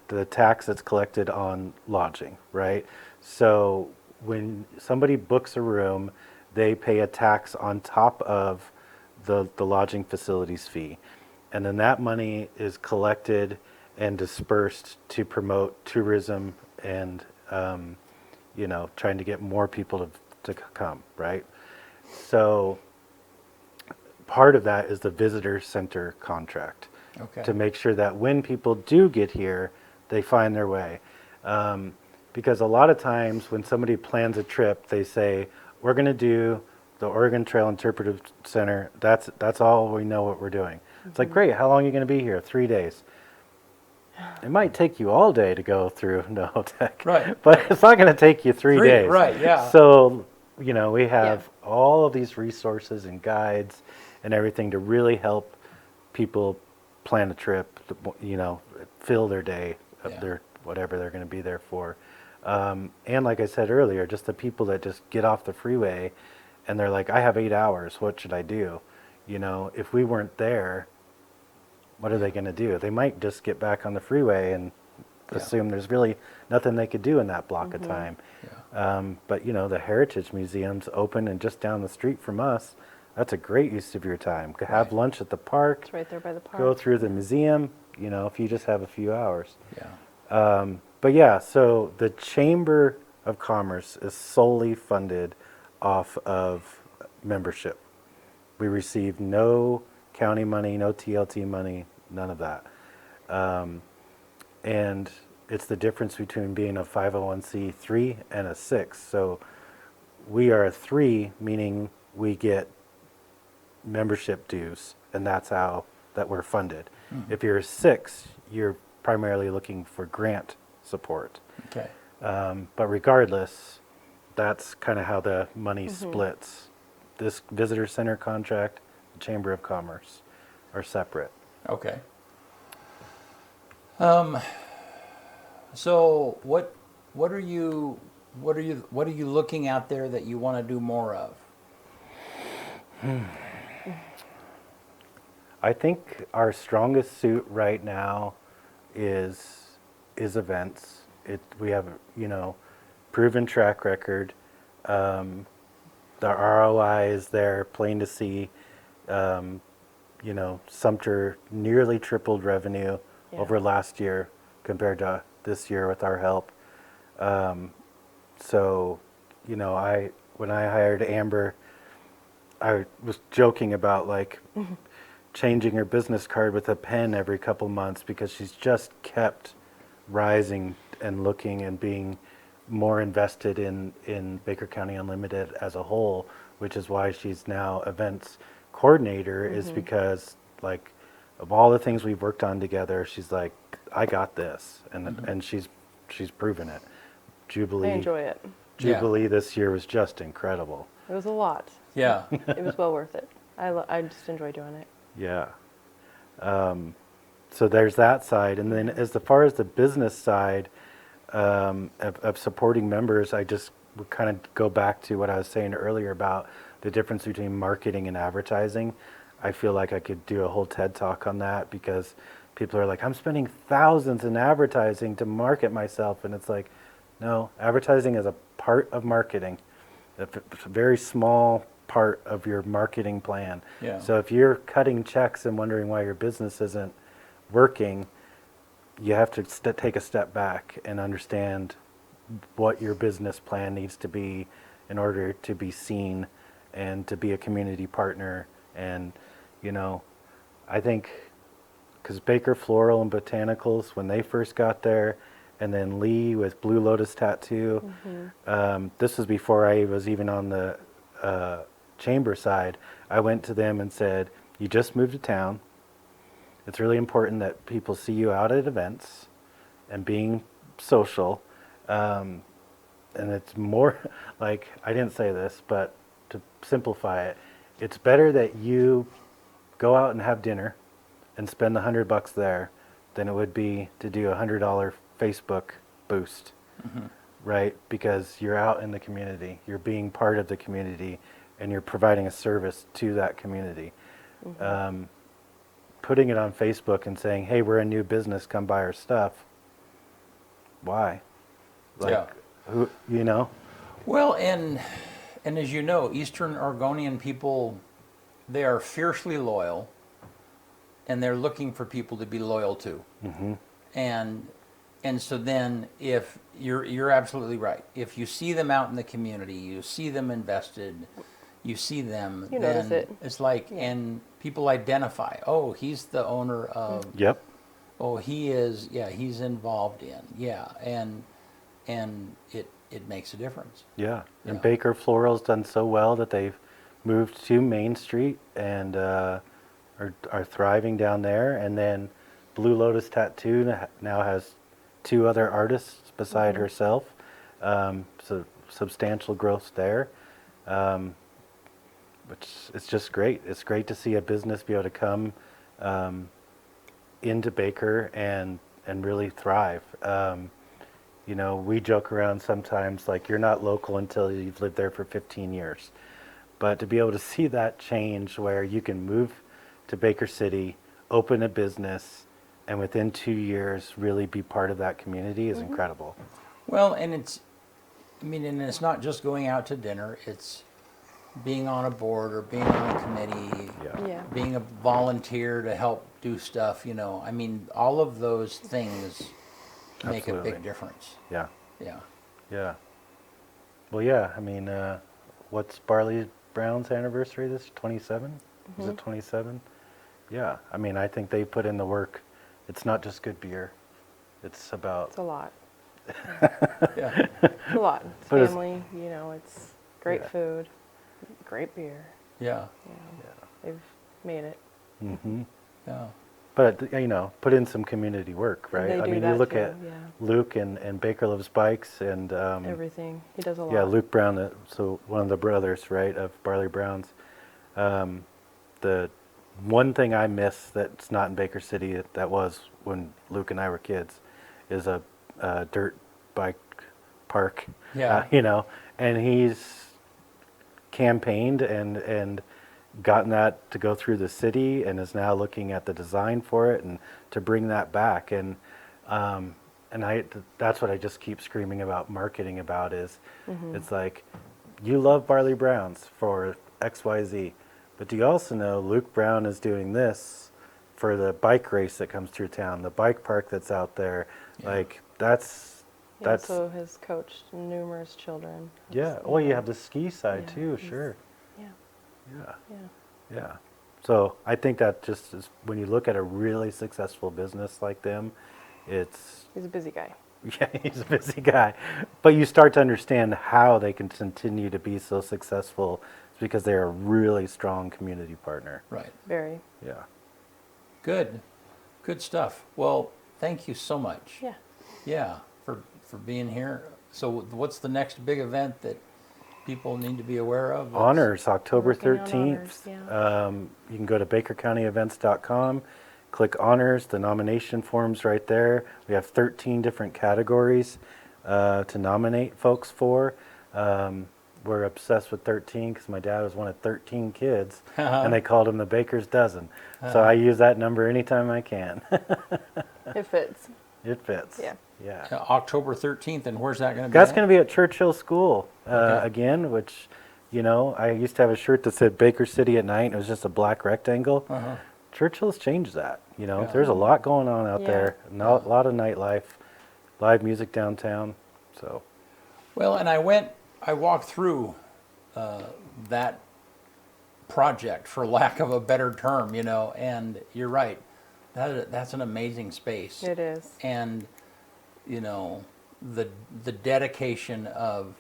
the tax that's collected on lodging, right? So when somebody books a room, they pay a tax on top of the lodging facilities fee. And then that money is collected and dispersed to promote tourism and, trying to get more people to come, right? So part of that is the visitor center contract. Okay. To make sure that when people do get here, they find their way. Because a lot of times when somebody plans a trip, they say, we're going to do the Oregon Trail Interpretive Center. That's all we know what we're doing. It's like, great, how long are you going to be here? 3 days. It might take you all day to go through Tech. Right. But it's not going to take you 3 days. Right, yeah. So, we have all of these resources and guides and everything to really help people plan a trip, fill their day of their whatever they're going to be there for. And like I said earlier, just the people that just get off the freeway and they're like, I have 8 hours, what should I do? If we weren't there, what are they going to do? They might just get back on the freeway and assume there's really nothing they could do in that block of time. Yeah. But the Heritage Museum's open and just down the street from us. That's a great use of your time. Could have lunch at the park. It's right there by the park. Go through the museum, if you just have a few hours. Yeah. But yeah, so the Chamber of Commerce is solely funded off of membership. We receive no county money, no TLT money, none of that. And it's the difference between being a 501c3 and a 6. So we are a 3, meaning we get membership dues, and that's how that we're funded. If you're a 6, you're primarily looking for grant support. Okay. But regardless, that's kind of how the money splits. This visitor center contract, the Chamber of Commerce are separate. Okay. So what are you looking out there that you want to do more of? I think our strongest suit right now is events. We have proven track record. The ROI is there, plain to see. Sumter nearly tripled revenue over last year compared to this year with our help. So, when I hired Amber, I was joking about changing her business card with a pen every couple months because she's just kept rising and looking and being more invested in Baker County Unlimited as a whole, which is why she's now events coordinator, is because of all the things we've worked on together, she's like, I got this, and she's proven it. Jubilee. I enjoy it. Jubilee this year was just incredible. It was a lot. Yeah. It was well worth it. I just enjoy doing it. Yeah. so there's that side. And then as far as the business side of supporting members, I just would kind of go back to what I was saying earlier about the difference between marketing and advertising. I feel like I could do a whole TED talk on that, because people are like, I'm spending thousands in advertising to market myself. And it's like, no, advertising is a part of marketing. It's a very small part of your marketing plan. Yeah. So if you're cutting checks and wondering why your business isn't working, you have to take a step back and understand what your business plan needs to be in order to be seen and to be a community partner. And, you know, I think because Baker Floral and Botanicals, when they first got there, and then Lee with Blue Lotus Tattoo, this was before I was even on the chamber side. I went to them and said, you just moved to town. It's really important that people see you out at events and being social. And it's more like, I didn't say this, but to simplify it, it's better that you go out and have dinner and spend $100 there than it would be to do $100 Facebook boost, right? Because you're out in the community, you're being part of the community, and you're providing a service to that community. Putting it on Facebook and saying, hey, we're a new business, come buy our stuff. Why? Like, who, you know? Well, and as you know, Eastern Oregonian people, they are fiercely loyal, and they're looking for people to be loyal to. And so then, if you're absolutely right, if you see them out in the community, you see them invested, you see them, You then notice it. it's like, and people identify, oh, he's the owner of, Yep. oh, he is, yeah, he's involved in, yeah, and it makes a difference. Yeah. And Yeah. Baker Floral's done so well that they've moved to Main Street and are thriving down there. And then Blue Lotus Tattoo now has 2 other artists beside herself. So substantial growth there. Which is just great. It's great to see a business be able to come into Baker and really thrive. You know, we joke around sometimes like you're not local until you've lived there for 15 years. But to be able to see that change where you can move to Baker City, open a business, and within 2 years really be part of that community is incredible. Well, and it's not just going out to dinner, it's being on a board or being on a committee, Yeah. being a volunteer to help do stuff, you know. I mean, all of those things make a Absolutely. big difference. Yeah, Yeah. yeah. Well, yeah, I mean, what's Barley Brown's anniversary this? 27? Is it 27? Yeah, I mean, I think they put in the work. It's not just good beer. It's about... It's a lot. Yeah. It's a lot. It's But it's- family, you know, it's great Yeah. food, great beer. Yeah. You know, they've made it. Mm-hmm. Yeah. But, you know, put in some community work, right? They I do mean, you that look too, at yeah. Luke and Baker Loves Bikes and... Everything. He does a lot. Yeah, Luke Brown, so one of the brothers, right, of Barley Browns. The one thing I miss that's not in Baker City that was when Luke and I were kids is a dirt bike park. Yeah. You know, and he's campaigned and gotten that to go through the city and is now looking at the design for it and to bring that back. And that's what I just keep screaming about marketing about is it's like, you love Barley Browns for XYZ, but do you also know Luke Brown is doing this for the bike race that comes through town, the bike park that's out there? Yeah. Like that's He also has coached numerous children. yeah. Oh, you have the ski side Yeah, too, he's- sure. Yeah. Yeah. Yeah. Yeah. So I think that just is when you look at a really successful business like them, it's He's a busy guy. yeah, he's a busy guy. But you start to understand how they can continue to be so successful. It's because they're a really strong community partner. Right. Very. Yeah. Good. Good stuff. Well, thank you so much. Yeah. Yeah, for being here. So what's the next big event that people need to be aware of? Honors, October Working on 13th. honors, yeah. You can go to bakercountyevents.com click honors, the nomination form's right there. We have 13 different categories to nominate folks for. We're obsessed with 13 because my dad was one of 13 kids, and they called him the baker's dozen. So I use that number anytime I can. It fits. It fits. Yeah. Yeah. October 13th, and where's that going to be? That's at? going to be at Churchill School Okay. again, which, you know, I used to have a shirt that said Baker City at night. It was just a black rectangle. Churchill's changed that. You know, Yeah. there's a lot going on out Yeah. there. A lot of nightlife, live music downtown. So, Well, and I walked through that project, for lack of a better term, you know, and you're right. That's an amazing space. It is. And, you know, the dedication of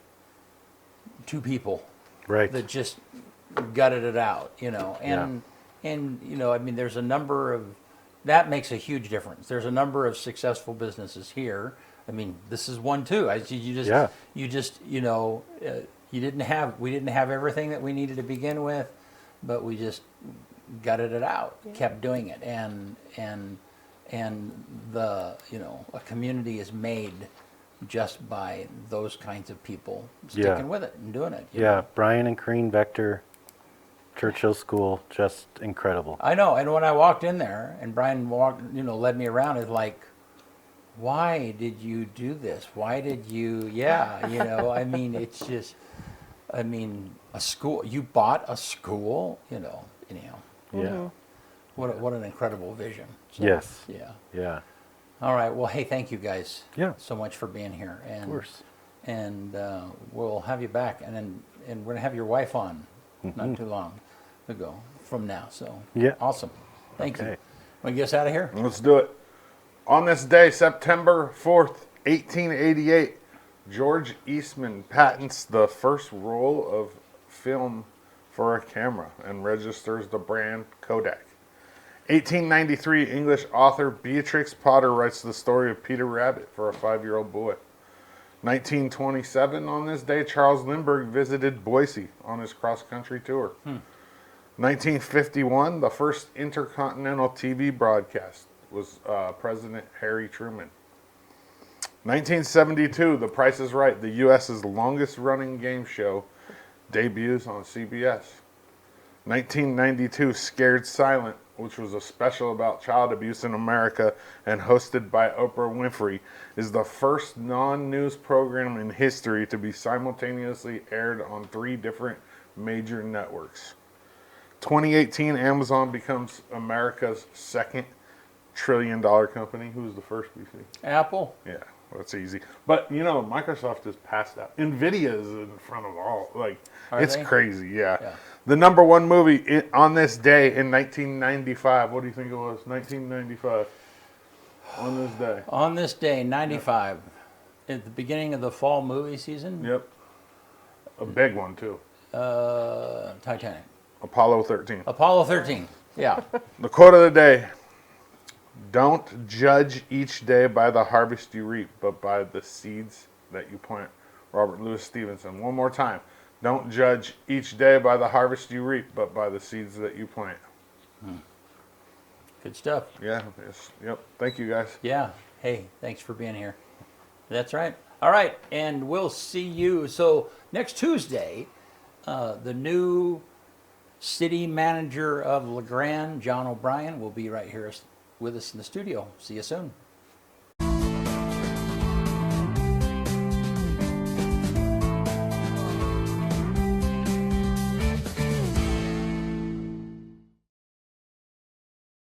two people right. that just gutted it out, you know, and you know, I mean, there's a number of that makes a huge difference. There's a number of successful businesses here. I mean, this is one too. You know, we didn't have everything that we needed to begin with, but we just gutted it out, kept doing it, and the, you know, a community is made just by those kinds of people sticking with it and doing it. you know. Brian and Kareen Vector, Churchill School, just incredible. I know, and when I walked in there, and Brian led me around, it's like, why did you do this? Why did you? Yeah, you know, I mean, it's just, I mean, a school. You bought a school, you know. Anyhow, Yeah. what an incredible vision. So, Yes. Yeah. Yeah. All right. Well, hey, thank you guys. Yeah. So much for being here, and Of course. and we'll have you back, and we're gonna have your wife on not too long ago from now. So Yeah. awesome. Thank you. Okay. Want to get us out of here? Let's do it. On this day, September 4th, 1888, George Eastman patents the first roll of film for a camera and registers the brand Kodak. 1893, English author Beatrix Potter writes the story of Peter Rabbit for a 5-year-old boy. 1927, on this day, Charles Lindbergh visited Boise on his cross-country tour. 1951, the first intercontinental TV broadcast was President Harry Truman. 1972, The Price is Right, the U.S.'s longest-running game show, debuts on CBS. 1992, Scared Silent, which was a special about child abuse in America and hosted by Oprah Winfrey, is the first non-news program in history to be simultaneously aired on 3 different major networks. 2018, Amazon becomes America's second trillion-dollar company. Who's the first, BC? Apple. Yeah, well, that's easy. But, you know, Microsoft is past that. NVIDIA is in front of all. Like, Are it's they? crazy, yeah. Yeah. The number one movie on this day in 1995. What do you think it was? 1995. On this day. On this day, 95, at the beginning of the fall movie season, Yep. A big one, too. Titanic. Apollo 13. Apollo 13. Yeah. The quote of the day: don't judge each day by the harvest you reap, but by the seeds that you plant. Robert Louis Stevenson. One more time. Don't judge each day by the harvest you reap, but by the seeds that you plant. Good stuff. Yeah. Yes. Yep. Thank you, guys. Yeah. Hey, thanks for being here. That's right. All right. And we'll see you. So next Tuesday, the new city manager of LeGrand, John O'Brien, will be right here with us in the studio. See you soon.